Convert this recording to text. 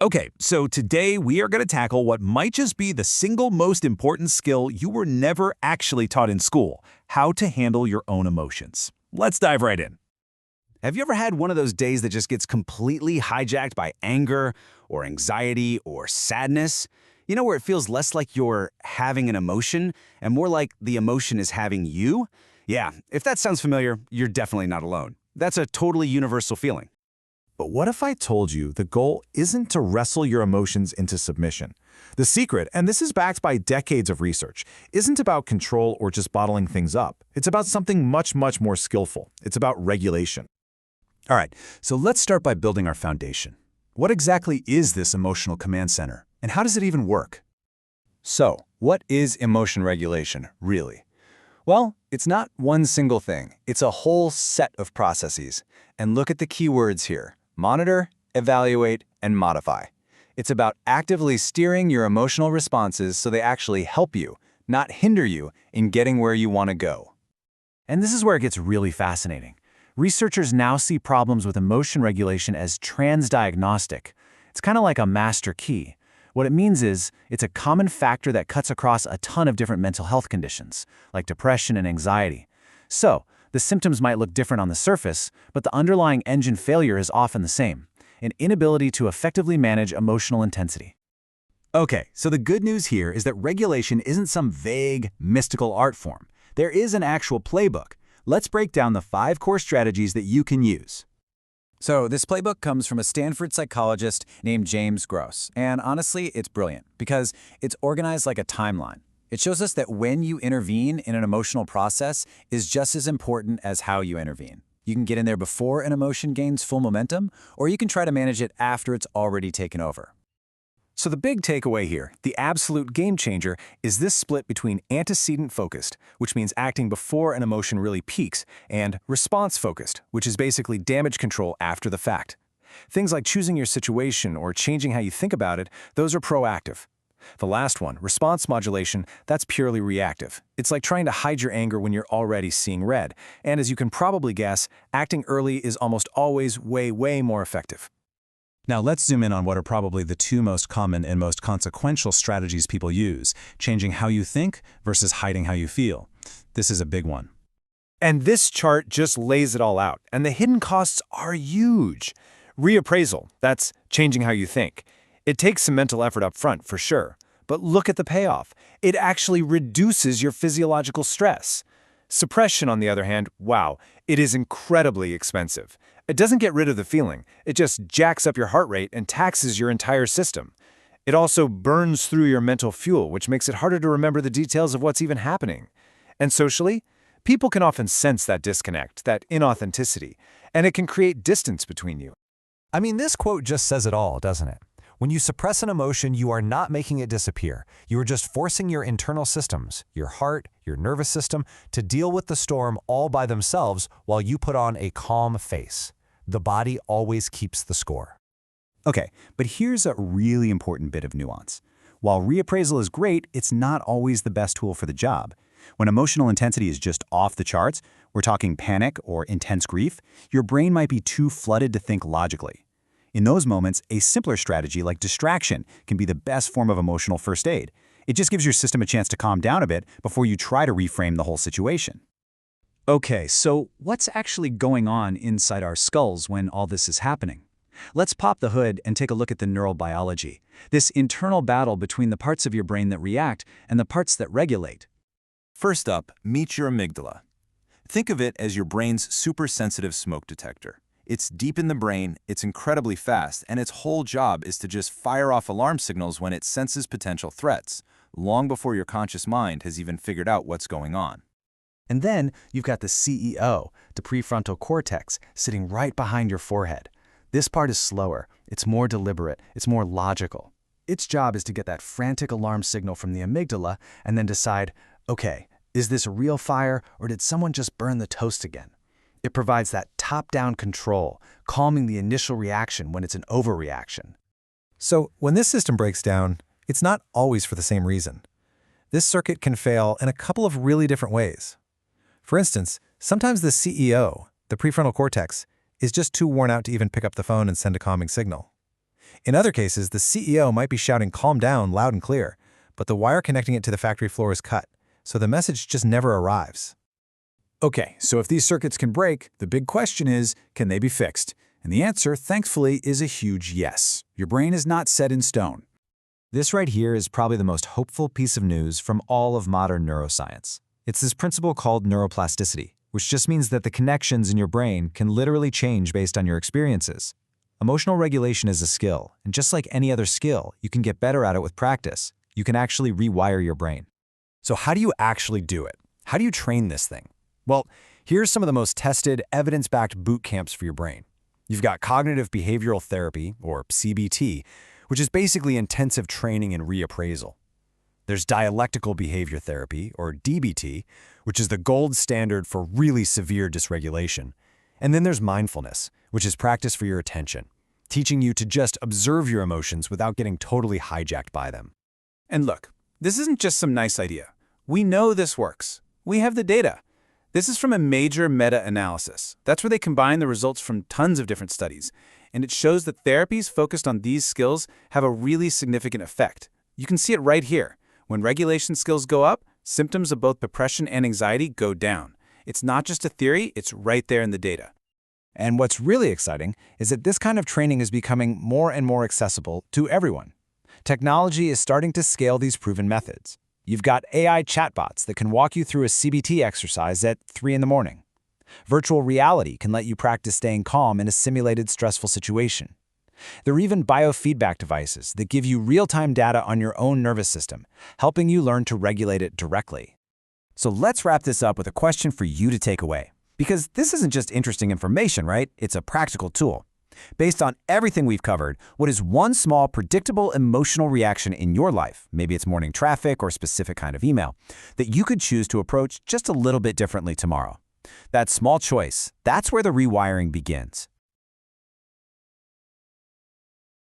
Okay, so today we are going to tackle what might just be the single most important skill you were never actually taught in school: how to handle your own emotions. Let's dive right in. Have you ever had one of those days that just gets completely hijacked by anger or anxiety or sadness? You know, where it feels less like you're having an emotion and more like the emotion is having you? Yeah, if that sounds familiar, you're definitely not alone. That's a totally universal feeling. But what if I told you the goal isn't to wrestle your emotions into submission? The secret, and this is backed by decades of research, isn't about control or just bottling things up. It's about something much, much more skillful. It's about regulation. All right, so let's start by building our foundation. What exactly is this emotional command center, and how does it even work? So, what is emotion regulation, really? Well, it's not one single thing. It's a whole set of processes. And look at the key words here: monitor, evaluate, and modify. It's about actively steering your emotional responses so they actually help you, not hinder you, in getting where you want to go. And this is where it gets really fascinating. Researchers now see problems with emotion regulation as transdiagnostic. It's kind of like a master key. What it means is, it's a common factor that cuts across a ton of different mental health conditions, like depression and anxiety. So, the symptoms might look different on the surface, but the underlying engine failure is often the same: an inability to effectively manage emotional intensity. Okay, so the good news here is that regulation isn't some vague, mystical art form. There is an actual playbook. Let's break down the 5 core strategies that you can use. So this playbook comes from a Stanford psychologist named James Gross, and honestly, it's brilliant because it's organized like a timeline. It shows us that when you intervene in an emotional process is just as important as how you intervene. You can get in there before an emotion gains full momentum, or you can try to manage it after it's already taken over. So the big takeaway here, the absolute game changer, is this split between antecedent-focused, which means acting before an emotion really peaks, and response-focused, which is basically damage control after the fact. Things like choosing your situation or changing how you think about it, those are proactive. The last one, response modulation, that's purely reactive. It's like trying to hide your anger when you're already seeing red. And as you can probably guess, acting early is almost always way more effective. Now let's zoom in on what are probably the 2 most common and most consequential strategies people use: changing how you think versus hiding how you feel. This is a big one. And this chart just lays it all out, and the hidden costs are huge. Reappraisal, that's changing how you think. It takes some mental effort up front, for sure. But look at the payoff. It actually reduces your physiological stress. Suppression, on the other hand, wow, it is incredibly expensive. It doesn't get rid of the feeling. It just jacks up your heart rate and taxes your entire system. It also burns through your mental fuel, which makes it harder to remember the details of what's even happening. And socially, people can often sense that disconnect, that inauthenticity, and it can create distance between you. I mean, this quote just says it all, doesn't it? When you suppress an emotion, you are not making it disappear. You are just forcing your internal systems, your heart, your nervous system, to deal with the storm all by themselves while you put on a calm face. The body always keeps the score. Okay, but here's a really important bit of nuance. While reappraisal is great, it's not always the best tool for the job. When emotional intensity is just off the charts, we're talking panic or intense grief, your brain might be too flooded to think logically. In those moments, a simpler strategy like distraction can be the best form of emotional first aid. It just gives your system a chance to calm down a bit before you try to reframe the whole situation. Okay, so what's actually going on inside our skulls when all this is happening? Let's pop the hood and take a look at the neural biology, this internal battle between the parts of your brain that react and the parts that regulate. First up, meet your amygdala. Think of it as your brain's super-sensitive smoke detector. It's deep in the brain, it's incredibly fast, and its whole job is to just fire off alarm signals when it senses potential threats, long before your conscious mind has even figured out what's going on. And then you've got the CEO, the prefrontal cortex, sitting right behind your forehead. This part is slower, it's more deliberate, it's more logical. Its job is to get that frantic alarm signal from the amygdala and then decide, okay, is this a real fire or did someone just burn the toast again? It provides that top-down control, calming the initial reaction when it's an overreaction. So when this system breaks down, it's not always for the same reason. This circuit can fail in a couple of really different ways. For instance, sometimes the CEO, the prefrontal cortex, is just too worn out to even pick up the phone and send a calming signal. In other cases, the CEO might be shouting "calm down" loud and clear, but the wire connecting it to the factory floor is cut, so the message just never arrives. Okay, so if these circuits can break, the big question is, can they be fixed? And the answer, thankfully, is a huge yes. Your brain is not set in stone. This right here is probably the most hopeful piece of news from all of modern neuroscience. It's this principle called neuroplasticity, which just means that the connections in your brain can literally change based on your experiences. Emotional regulation is a skill, and just like any other skill, you can get better at it with practice. You can actually rewire your brain. So how do you actually do it? How do you train this thing? Well, here's some of the most tested, evidence-backed boot camps for your brain. You've got cognitive behavioral therapy, or CBT, which is basically intensive training and reappraisal. There's dialectical behavior therapy, or DBT, which is the gold standard for really severe dysregulation. And then there's mindfulness, which is practice for your attention, teaching you to just observe your emotions without getting totally hijacked by them. And look, this isn't just some nice idea. We know this works. We have the data. This is from a major meta-analysis. That's where they combine the results from tons of different studies. And it shows that therapies focused on these skills have a really significant effect. You can see it right here. When regulation skills go up, symptoms of both depression and anxiety go down. It's not just a theory, it's right there in the data. And what's really exciting is that this kind of training is becoming more and more accessible to everyone. Technology is starting to scale these proven methods. You've got AI chatbots that can walk you through a CBT exercise at 3 in the morning. Virtual reality can let you practice staying calm in a simulated stressful situation. There are even biofeedback devices that give you real-time data on your own nervous system, helping you learn to regulate it directly. So let's wrap this up with a question for you to take away. Because this isn't just interesting information, right? It's a practical tool. Based on everything we've covered, what is one small, predictable emotional reaction in your life, maybe it's morning traffic or a specific kind of email, that you could choose to approach just a little bit differently tomorrow? That small choice, that's where the rewiring begins.